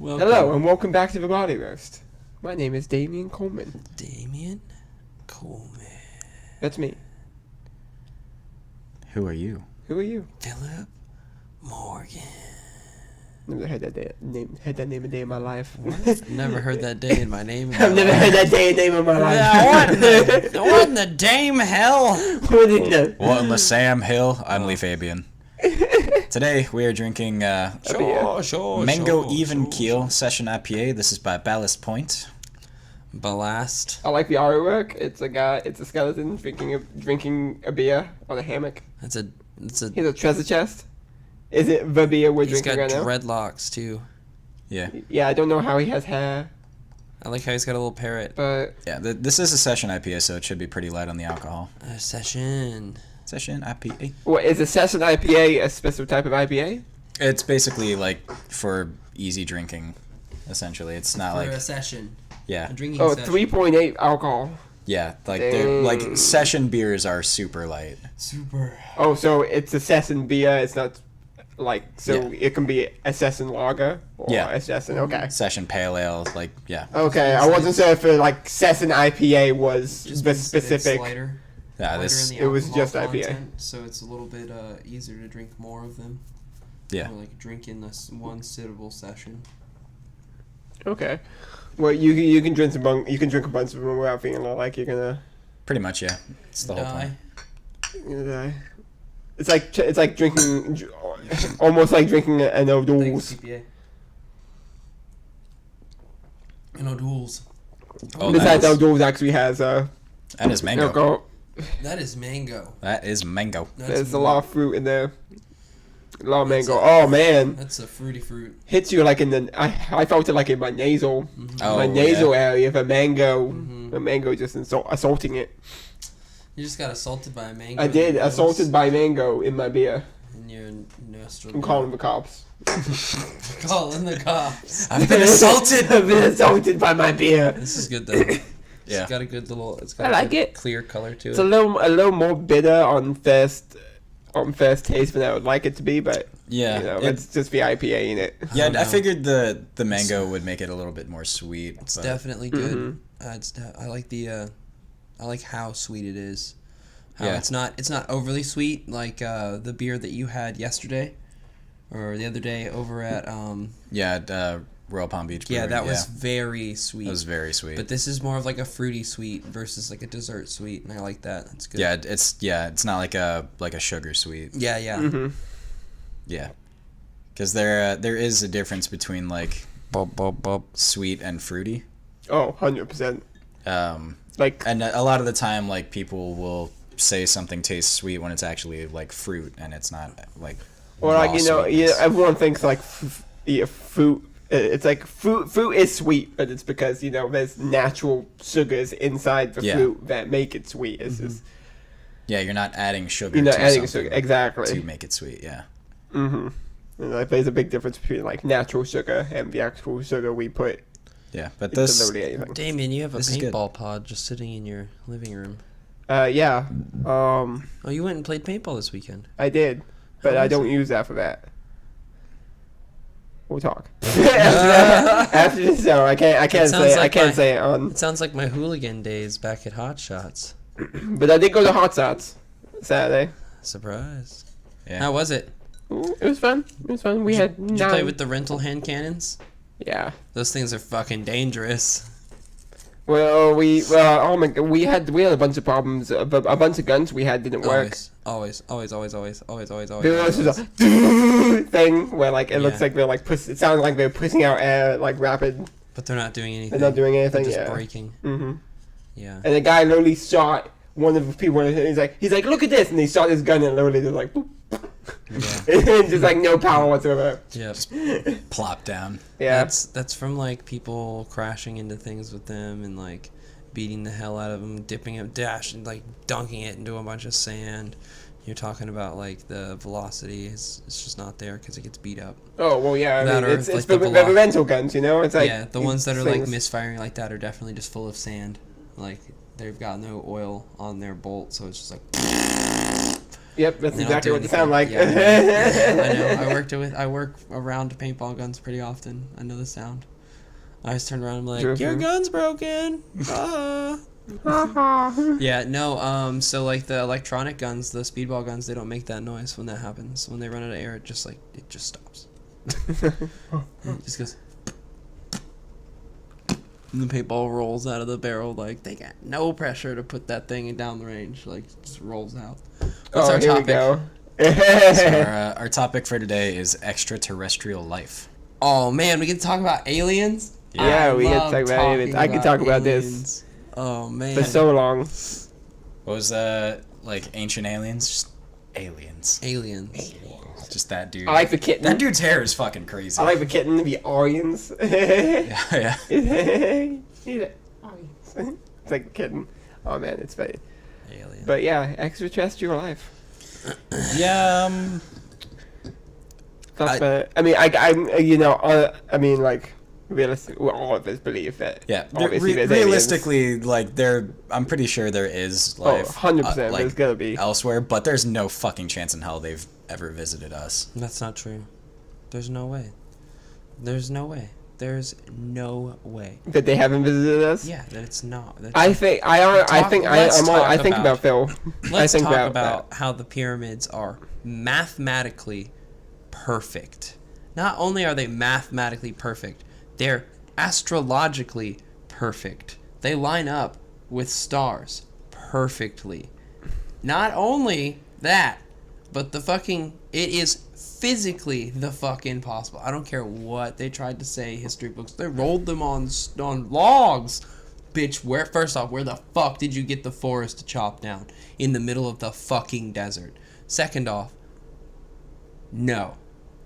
Hello, and welcome back to the Body Roast. My name is Damien Coleman. Damien Coleman. That's me. Who are you? Who are you? Philip Morgan. Never heard that name a day in my life. Never heard that day in my name. I've never heard that day in name in my life. What in the dame hell? What in the... Well, in the Sam Hill, I'm Lee Fabian. Today we are drinking Mango Even Keel Session IPA. This is by Ballast Point. Ballast. I like the artwork. It's a skeleton drinking a beer on a hammock. It's a. He has a treasure chest. Is it the beer we're drinking right now? He's got dreadlocks too. Yeah. Yeah, I don't know how he has hair. I like how he's got a little parrot. But yeah, this is a Session IPA, so it should be pretty light on the alcohol. Session IPA. What is a session IPA? A special type of IPA? It's basically like for easy drinking, essentially. It's not for like a session. Yeah. A drinking Oh, session. 3.8 alcohol. Yeah, like session beers are super light. Super. Oh, so it's a session beer. It's not like It can be a session lager or a session. Okay. Session pale ale, like Okay, I wasn't sure if like session IPA was Just the specific. Lighter. Yeah, it was just IPA. So it's a little bit easier to drink more of them. Yeah. Or like drink in this one sittable session. Okay. Well, you can drink a bunch of them without feeling like you're gonna. Pretty much, yeah. It's the whole point. You're gonna die. It's like drinking, almost like drinking an O'Doul's. An O'Doul's. Oh, besides, O'Doul's actually has that is mango. alcohol. That is mango. That is mango. There's a lot of fruit in there. A lot of mango. Oh man. That's a fruity fruit. Hits you like in the. I felt it like in my nasal. Mm-hmm. Oh, my nasal area. The mango. The mango just assaulting it. You just got assaulted by a mango. I did. Assaulted by mango in my beer. In your nostril. I'm calling the cops. Calling the cops. I've been assaulted. I've been assaulted by my beer. This is good though. Yeah. It's got a good little. It's got I like it. Clear color to it. It's a little more bitter on first taste than I would like it to be, but yeah, it's just the IPA in it. Yeah, I figured the mango would make it a little bit more sweet. It's definitely good. I like I like how sweet it is. How it's not overly sweet like the beer that you had yesterday, or the other day over at Royal Palm Beach Brewery. Yeah, that was very sweet. It was very sweet. But this is more of like a fruity sweet versus like a dessert sweet, and I like that. That's good. Yeah, it's not like a sugar sweet. Yeah. Yeah. Because there is a difference between like sweet and fruity. Oh, 100%. And a lot of the time, like, people will say something tastes sweet when it's actually like fruit, and it's not like. Or like everyone thinks like fruit. It's like fruit is sweet, but it's because there's natural sugars inside the fruit that make it sweet. It's just. Yeah, you're not adding sugar. You're not adding sugar exactly to make it sweet. Yeah. And like, there's a big difference between like natural sugar and the actual sugar we put. Yeah, but this. Damien, you have a paintball pod just sitting in your living room. Yeah. Oh, you went and played paintball this weekend. I did, but I don't use that for that. We'll talk after this show. I can't say it on. It sounds like my hooligan days back at Hot Shots. But I did go to Hot Shots Saturday. Surprise! Yeah. How was it? It was fun. Did you play with the rental hand cannons? Yeah. Those things are fucking dangerous. Well, we had a bunch of problems. A bunch of guns we had didn't work. Always. There was a thing where like it looks like they're like it sounded like they're pushing out air like rapid. But they're not doing anything. They're not doing anything. They're just breaking. Yeah. And the guy literally shot one of the people. He's like, look at this, and he shot his gun and literally just like, boop. Yeah. Just like no power whatsoever. Yeah. Plop down. Yeah. That's from like people crashing into things with them and like beating the hell out of them, dipping it, and like dunking it into a bunch of sand. You're talking about like the velocity is just not there because it gets beat up. Oh well, yeah. I mean, it's like the rental guns, It's like the ones that are like misfiring like that are definitely just full of sand. Like they've got no oil on their bolt, so it's just like Yep, that's They don't exactly do what they sound like. anything. Yeah, I know. I work around paintball guns pretty often. I know the sound. I always turn around and I'm like, your gun's broken. Yeah, no, so like the electronic guns, the speedball guns, they don't make that noise when that happens. When they run out of air, it just stops. It just goes. And the paintball rolls out of the barrel like they got no pressure to put that thing down the range. Like, it just rolls out. What's our here topic? we go. So our topic for today is extraterrestrial life. Oh man, we can talk about aliens. Yeah, we can love talk about aliens. I can talk about aliens. Oh man, for so long. What was like ancient aliens? Just aliens. aliens. Just that dude. I like the kitten. That dude's hair is fucking crazy. I like the kitten, the Aryans. yeah. It's like a kitten. Oh man, it's funny. Alien. But yeah, extraterrestrial life. Yeah. I mean, I mean, like, realistically, all of us believe that. Yeah. Obviously, there's Realistically, like, I'm pretty sure there is life. 100%. Like, There's gotta be. elsewhere, but there's no fucking chance in hell they've ever visited us. That's not true. There's no way. There's no way. There's no way. That they haven't visited us. Yeah, that it's not. I think about Phil. Let's think talk about how the pyramids are mathematically perfect. Not only are they mathematically perfect, they're astrologically perfect. They line up with stars perfectly. Not only that, but it is physically the fucking possible. I don't care what they tried to say, history books. They rolled them on logs. Bitch, first off, where the fuck did you get the forest to chop down? In the middle of the fucking desert. Second off, no.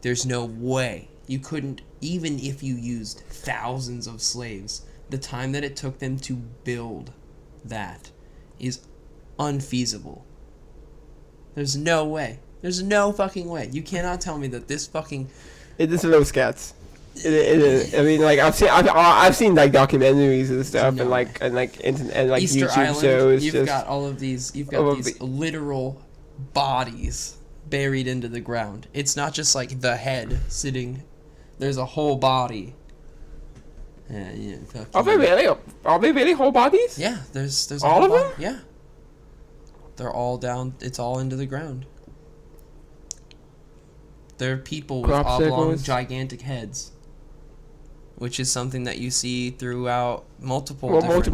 There's no way. You couldn't, even if you used thousands of slaves, the time that it took them to build that is unfeasible. There's no way. There's no fucking way. You cannot tell me that this fucking... It is low scats. It is. I mean, like, I've seen like documentaries and stuff, No. and like Easter YouTube Island, shows. you've got all of these... You've got these literal bodies buried into the ground. It's not just like the head sitting... There's a whole body. Yeah, Are they really? Are they really whole bodies? Yeah, there's a all whole of them. body. Yeah, they're all down. It's all into the ground. They're people with Crop oblong, circles. gigantic heads, which is something that you see throughout multiple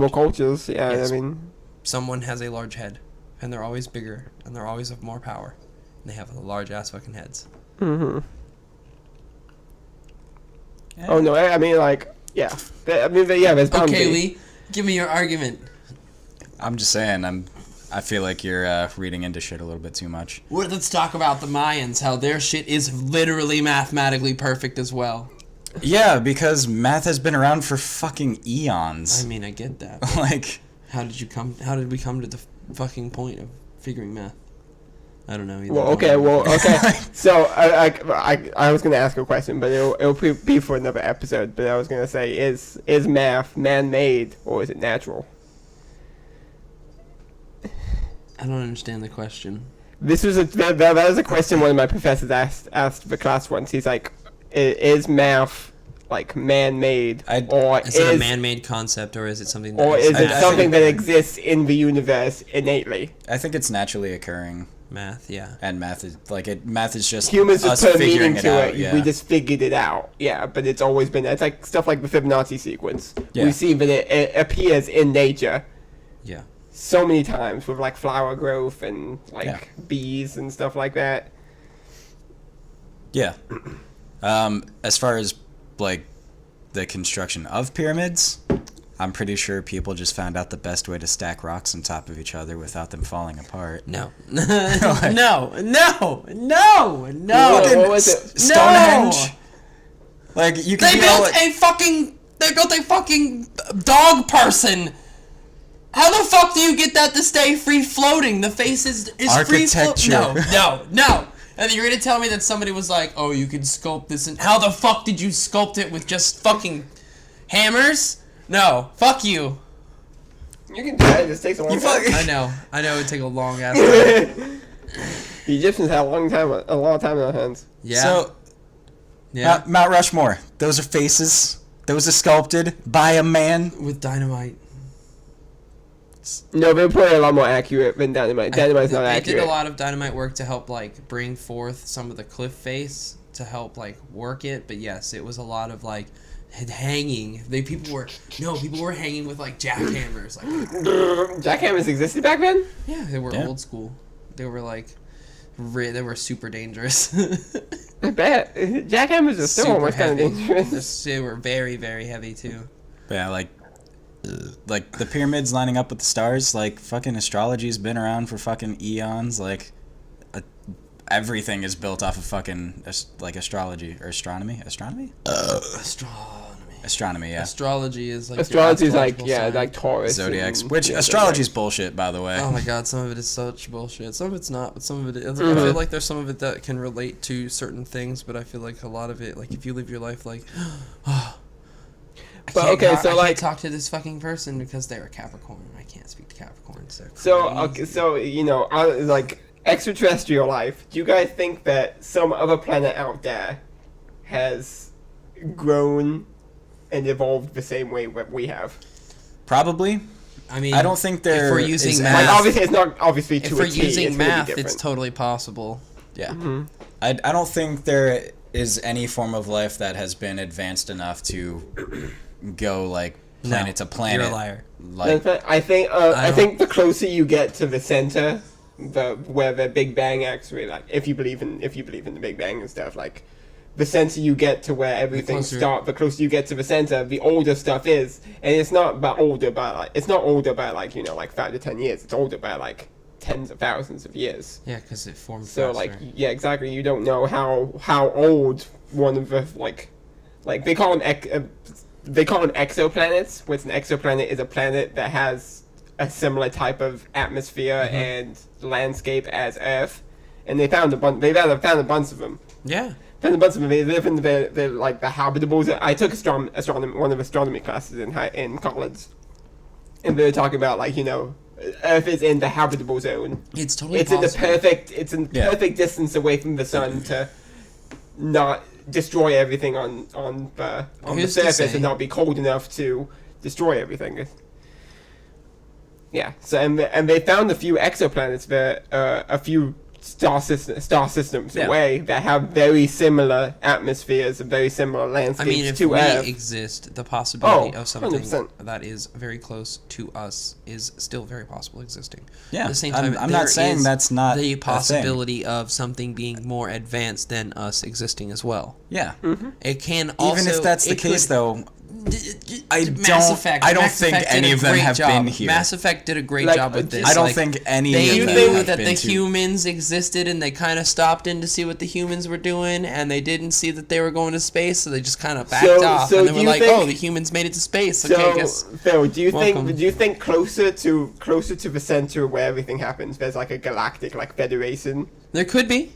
cultures. Yeah, Yes. I mean, Someone has a large head, and they're always bigger, and they're always of more power, and they have large ass fucking heads. mm-hmm. Yeah. Oh no, I mean, like, yeah. There's bound to Okay, be. Lee, give me your argument. I'm just saying, I feel like you're reading into shit a little bit too much. Let's talk about the Mayans, how their shit is literally mathematically perfect as well. Yeah, because math has been around for fucking eons. I mean, I get that. Like, How did we come to the fucking point of figuring math? I don't know either. Well, okay. So I was gonna ask a question, but it'll be for another episode. But I was gonna say, is math man-made or is it natural? I don't understand the question. This was that was a question one of my professors asked the class once. He's like, is math like man-made, or Is it a man-made concept, or is it something? or is it something that exists in the universe innately? I think it's naturally occurring. Math, yeah. And math is just Humans just us put a figuring meaning it to out. it. Yeah. We just figured it out. Yeah, but it's always been. It's like stuff like the Fibonacci sequence. Yeah. We see that it appears in nature Yeah. so many times with like flower growth and like bees and stuff like that. Yeah. As far as like the construction of pyramids, I'm pretty sure people just found out the best way to stack rocks on top of each other without them falling apart. No. Like- No. What was it? Stonehenge. Like you can They be all built like, They built a fucking dog person. How the fuck do you get that to stay free floating? The face is free floating. Architecture. No. And then you're gonna tell me that somebody was like, "Oh, you can sculpt this." And how the fuck did you sculpt it with just fucking hammers? No, fuck you. You can do that. It just takes a long time. I know. It would take a long ass time. The Egyptians had a lot of time on their hands. Yeah. So, yeah. Mount Rushmore. Those are faces. Those are sculpted by a man. With dynamite. No, they're probably a lot more accurate than dynamite. Dynamite's not accurate. They did a lot of dynamite work to help like bring forth some of the cliff face to help like work it. But yes, it was a lot of like hanging. People were hanging with like jackhammers. Like Jackhammers existed back then? yeah, they were old school. They were like they were super dangerous. I bet jackhammers are still almost kind of dangerous. They were very, very heavy too. Yeah, like the pyramids lining up with the stars. Like fucking astrology's been around for fucking eons. Like everything is built off of fucking like astrology or astronomy. Astronomy. Astronomy, yeah. Astrology is like Astrology is like like Taurus, zodiacs. and, Which astrology's bullshit, by the way. Oh my god, some of it is such bullshit. Some of it's not, but some of it is. I feel like there's some of it that can relate to certain things, but I feel like a lot of it, like if you live your life like, I can't talk to this fucking person because they're a Capricorn. I can't speak to Capricorns. So you know, like extraterrestrial life. Do you guys think that some other planet out there has grown and evolved the same way that we have? Probably. I mean, I don't think they're. If we're using math, like obviously it's not obviously to if we're a T, using it's math, really it's totally possible. Yeah. Mm-hmm. I don't think there is any form of life that has been advanced enough to go like planet to planet. You're a liar. Like, I think the closer you get to the center, where the Big Bang actually, like if you believe in the Big Bang and stuff, like the center you get to where everything starts, the closer you get to the center, the older stuff is, and it's not older by like you know like 5 to 10 years. It's older by like tens of thousands of years. Yeah, because it formed. So faster. like yeah, exactly. You don't know how old one of the like they call them exoplanets. Which an exoplanet is a planet that has a similar type of atmosphere and landscape as Earth, and they found a bunch. They've found a bunch of them. Yeah. Found a bunch of them. They live in the like the habitable. I took one of astronomy classes in college, and they were talking about like you know Earth is in the habitable zone. It's totally. It's possible. in the perfect distance away from the sun to not destroy everything on the surface and not be cold enough to destroy everything. Yeah. So and they found a few exoplanets that a few star systems away that have very similar atmospheres and very similar landscapes. I mean, if to we Earth. exist, the possibility of something 100%. that is very close to us is still very possible existing. yeah. At the same time, I'm not saying that's not the a possibility of something being more advanced than us existing as well. thing. Yeah. It can also, Even if that's the case, though, I don't Mass think Effect any did a of them great have job. been here. Mass Effect did a great Like, job with this. I don't Like, think any they of them knew have that been the to- humans existed, and they kind of stopped in to see what the humans were doing, and they didn't see that they were going to space, so they just kind of backed off, and they were like, "Oh, the humans made it to space." Okay, I guess. Phil, do you Welcome. think closer to the center where everything happens, there's like a galactic like federation? There could be.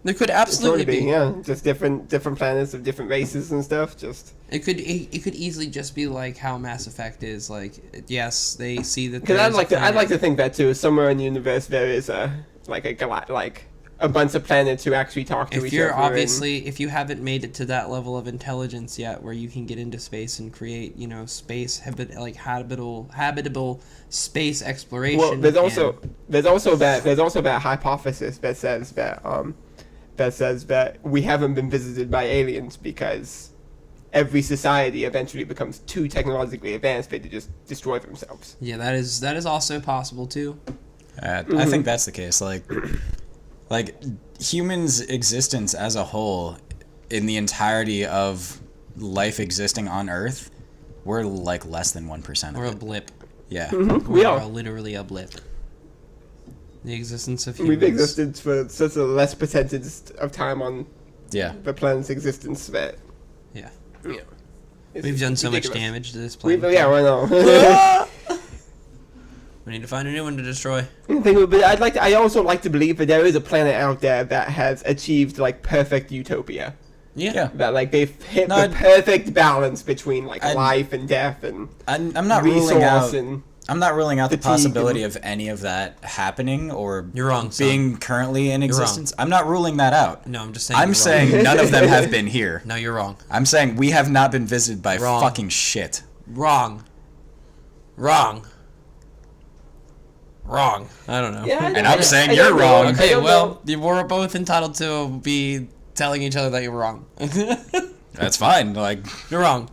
There could absolutely be. Yeah, just different planets of different races and stuff. Just It could easily just be like how Mass Effect is. Like, yes, they see that. because there's I'd like to think that too. Somewhere in the universe there is a bunch of planets who actually talk to If each you're other. if you haven't made it to that level of intelligence yet, where you can get into space and create, space habitable space exploration. Well, there's also that hypothesis that says that we haven't been visited by aliens because every society eventually becomes too technologically advanced they just destroy themselves. Yeah, that is also possible too. I think that's the case. Like humans' existence as a whole, in the entirety of life existing on Earth, we're like less than 1% We're of a it. blip. Yeah. We are. Literally a blip. The existence of humans. We've existed for such a less percentage of time on Yeah. the planet's existence that Yeah. it's We've done so much ridiculous. damage to this planet. I know. We need to find a new one to destroy. But I also like to believe that there is a planet out there that has achieved like perfect utopia. Yeah. That like they've hit No, the perfect balance between like I- life and death and I'm not ruling out resource and I'm not ruling out the The possibility of any of that happening or You're wrong, son. being currently in You're wrong. existence. I'm not ruling that out. No, I'm just saying. I'm you're saying wrong. none of them have been here. No, you're wrong. I'm saying we have not been visited by Wrong. fucking shit. Wrong. Wrong. Wrong. I don't know. Yeah, And I'm saying I you're don't know. wrong. I Okay, don't well, we're both entitled to be telling each other that you're wrong. That's fine. Like, You're wrong.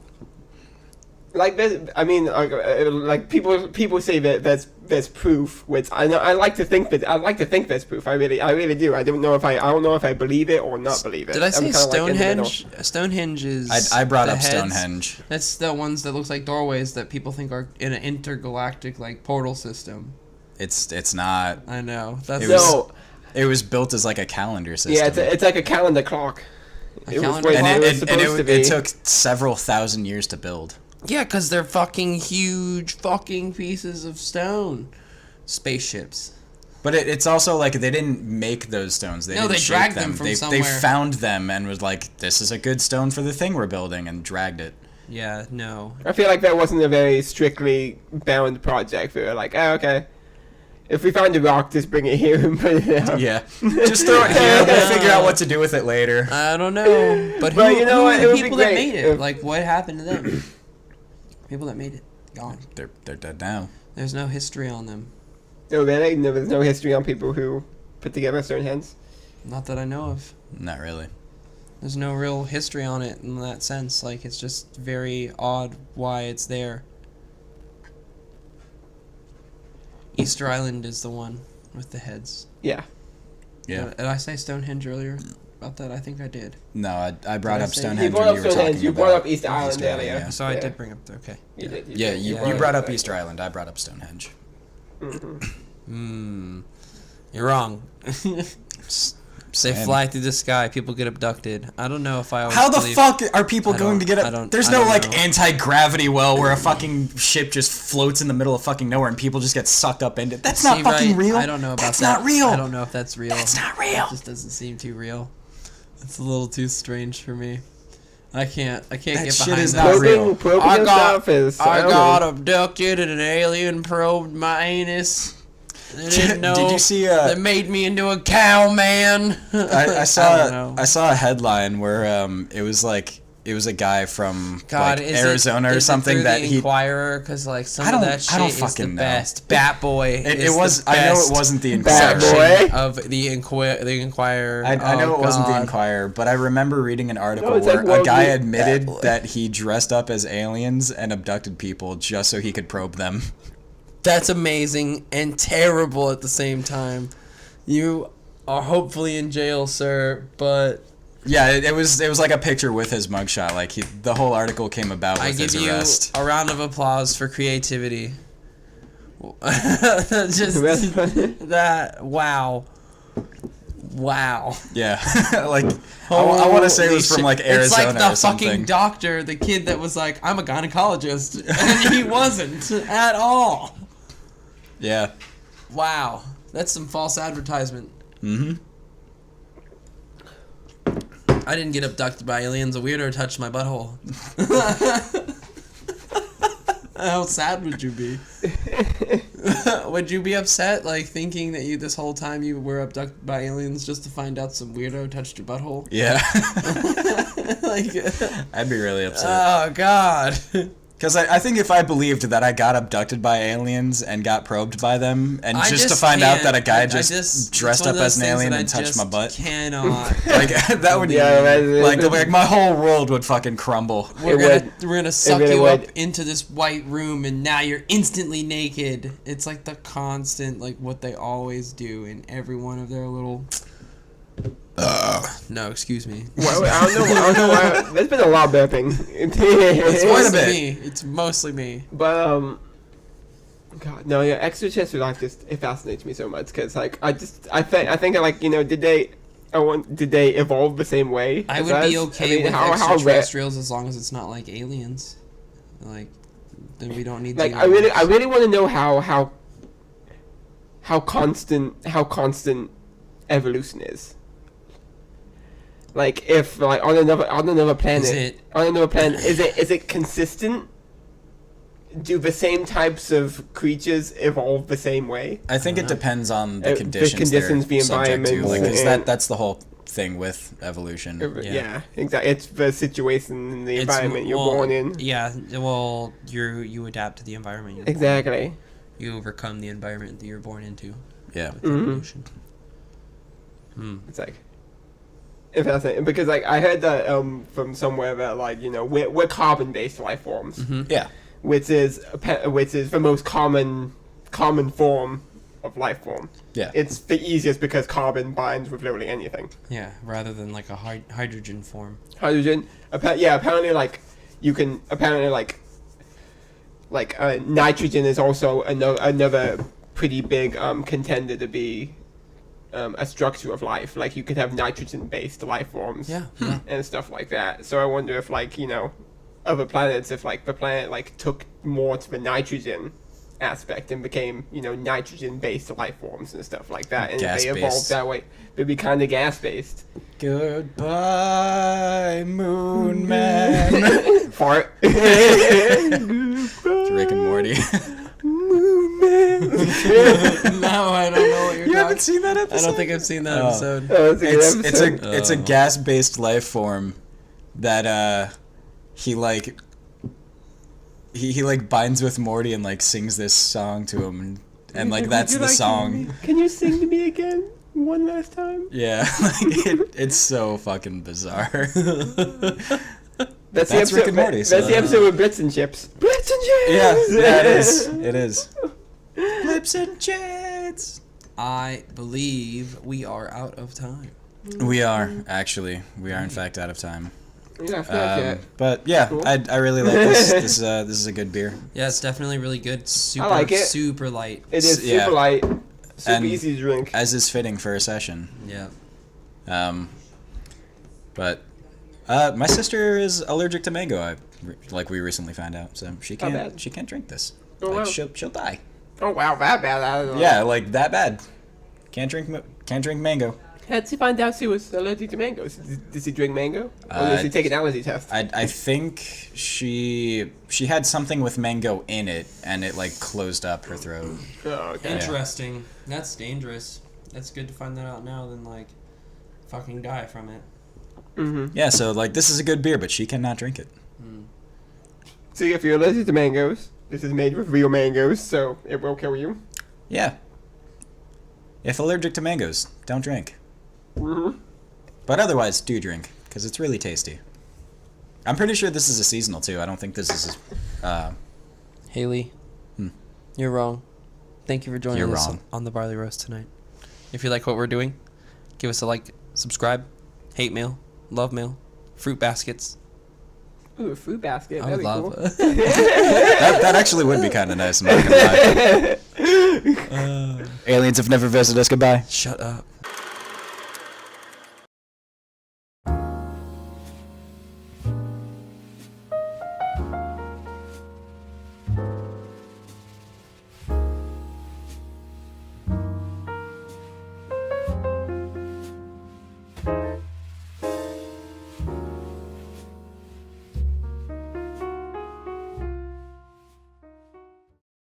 like there's, I mean, like people say that there's proof, which I like to think there's proof. I really do. I don't know if I believe it or not believe it. Did I I'm say kinda like in the middle. Stonehenge? Stonehenge is. I brought the up heads. Stonehenge. That's the ones that looks like doorways that people think are in an intergalactic like portal system. It's not. I know. That's No, It was built as like a calendar system. yeah, it's like a calendar clock. A It was calendar what clock? and it was supposed to be. it took several thousand years to build. yeah, because they're fucking huge fucking pieces of stone. Spaceships. But it's also like they didn't make those stones. They No, didn't they shape dragged them. them from They somewhere. found them and was like, this is a good stone for the thing we're building, and dragged it. Yeah, no. I feel like that wasn't a very strictly bound project. They were like, oh, okay, if we find a rock, just bring it here and put it out. Yeah, just throw it here. We'll figure out what to do with it later. I don't know. But But who, you know who what? are It the would be people that great made it? if- Like, what happened to them? People that made it. Gone. They're dead now. There's no history on them. No, really, no, there's no history on people who put together Stonehenge. Not that I know of. Not really. There's no real history on it in that sense. Like, it's just very odd why it's there. Easter Island is the one with the heads. Yeah. Yeah. Did I say Stonehenge earlier about that? I think I did. No, I brought Did I up say- Stonehenge You brought when up you were Stonehenge, talking you about brought up Easter Island Easter Island, earlier. yeah. So I Yeah. did bring up the... Okay. You did, Yeah, did. you Yeah. brought up Easter Island. I brought up Stonehenge. You're wrong. They Man. fly through the sky. People get abducted. I don't know if I always How the believe- fuck are people I going to don't- get I up? don't- There's I no don't like know. anti-gravity well where a fucking ship just floats in the middle of fucking nowhere and people just get sucked up into it. That's not See, fucking right, real. I don't know about That's that. not real. I don't know if that's real. That's not real. It just doesn't seem too real. It's a little too strange for me. I can't That get shit behind is that. not real. Probing I and got- stuff is. I don't got know. abducted and an alien probed my anus. They didn't know. Did you see? They made me into a cow man. I don't saw know. I saw a headline where it was a guy from God, like is Arizona it, or is something it through that the he. Inquirer? Because like some I of don't- that shit I don't is the fucking know. best. Bat Boy. It is was. The I know best it wasn't the Bat Inquirer. Boy. of the Inquirer. I know Oh, it wasn't the God. Inquirer, but I remember reading an article No, it's where like a World guy War- admitted Bat Boy. that he dressed up as aliens and abducted people just so he could probe them. That's amazing and terrible at the same time. You are hopefully in jail, sir, but Yeah, it was like a picture with his mugshot. Like the whole article came about with I give his you arrest. a round of applause for creativity. Just that, wow. Yeah, like I want to say it was from like Arizona It's like the or something. fucking doctor, the kid that was like, I'm a gynecologist, and he wasn't at all. Yeah. Wow, that's some false advertisement. Mm-hmm. I didn't get abducted by aliens. A weirdo touched my butthole. How sad would you be? Would you be upset, like thinking that this whole time you were abducted by aliens just to find out some weirdo touched your butthole? Yeah. Like, I'd be really upset. oh God. Because I think if I believed that I got abducted by aliens and got probed by them, and I just to find out can't. that a guy I just dressed it's one up of as an those things alien that and I touched my just butt, Cannot. like that would Yeah, my whole world would fucking crumble. We're gonna suck really you would. up into this white room, and now you're instantly naked. It's like the constant, like what they always do in every one of their little. No, excuse me. Well, I don't know why. There's been a lot of burping. It's quite a mostly bit. me. It's mostly me. But God, no, yeah, extraterrestrial life it fascinates me so much because like I think like did they evolve the same way? I as would be us? okay with how rare? extraterrestrials as long as it's not like aliens. Like, then we don't need. Like the I really aliens. want to know how constant evolution is. Like if like on another planet, Is it- is it consistent? do the same types of creatures evolve the same way? I think it depends on the The conditions. conditions, they're the subject to, environment, because and- that's the whole thing with evolution. Yeah, exactly. It's the situation and the environment you're born in. Yeah, well, you adapt to the environment. You're born in. Exactly. You overcome the environment that you're born into. Yeah. With evolution. It's like, interesting, because like I heard that from somewhere that like, you know, we're carbon-based life forms, Yeah. which is the most common form of life form. Yeah. It's the easiest because carbon binds with literally anything. Yeah, rather than like a hydrogen form. Hydrogen, apparently like you can nitrogen is also another pretty big contender to be a structure of life. Like you could have nitrogen-based life forms, Yeah. and stuff like that. So I wonder if like, you know, other planets, if like the planet like took more to the nitrogen aspect and became, you know, nitrogen-based life forms and stuff like that, and if they Gas-based. evolved that way, they'd be kind of gas-based. Goodbye, Moon Man. Fart. Rick and Morty. No, I don't know what you're You haven't seen that episode? I don't think I've seen that Oh. episode. Oh, that's a good episode. It's a gas-based life form that he like binds with Morty and like sings this song to him, and like that's the song. Can you sing to me again one last time? Yeah, like it's so fucking bizarre. That's That's Rick and Morty, That's so- the episode with Blitz and Chips. Blitz and Chips. Yeah, it is. It is. Flips and chits. I believe we are out of time. We are in fact out of time. Yeah, I feel like that. But yeah, Cool. I really like this. This is a good beer. Yeah, it's definitely really good. Super, like it. super light. It is Yeah. super light, super And easy to drink. As is fitting for a session. Yeah. But my sister is allergic to mango. Like we recently found out, so she bad. can't drink this. Oh, Like wow. she'll die. Oh wow, that bad. I don't know. Yeah, like that bad. Can't drink mango. How'd she find out she was allergic to mangoes? Did she drink mango? Or did she take an allergy test? I think she had something with mango in it, and it like closed up her throat. Oh, okay. Interesting. That's dangerous. That's good to find that out now than like fucking die from it. Mm-hmm. Yeah, so like this is a good beer, but she cannot drink it. So if you're allergic to mangoes, this is made with real mangoes, so it will kill you. Yeah. If allergic to mangoes, don't drink. Mm-hmm. But otherwise, do drink, because it's really tasty. I'm pretty sure this is a seasonal, too. I don't think this is... Haley, you're wrong. Thank you for joining You're us wrong. on the Barley Roast tonight. If you like what we're doing, give us a like, subscribe, hate mail, love mail, fruit baskets. Ooh, a fruit basket. I That'd would be love cool. that actually would be kind of nice, I'm not gonna lie. Aliens have never visited us, goodbye. Shut up.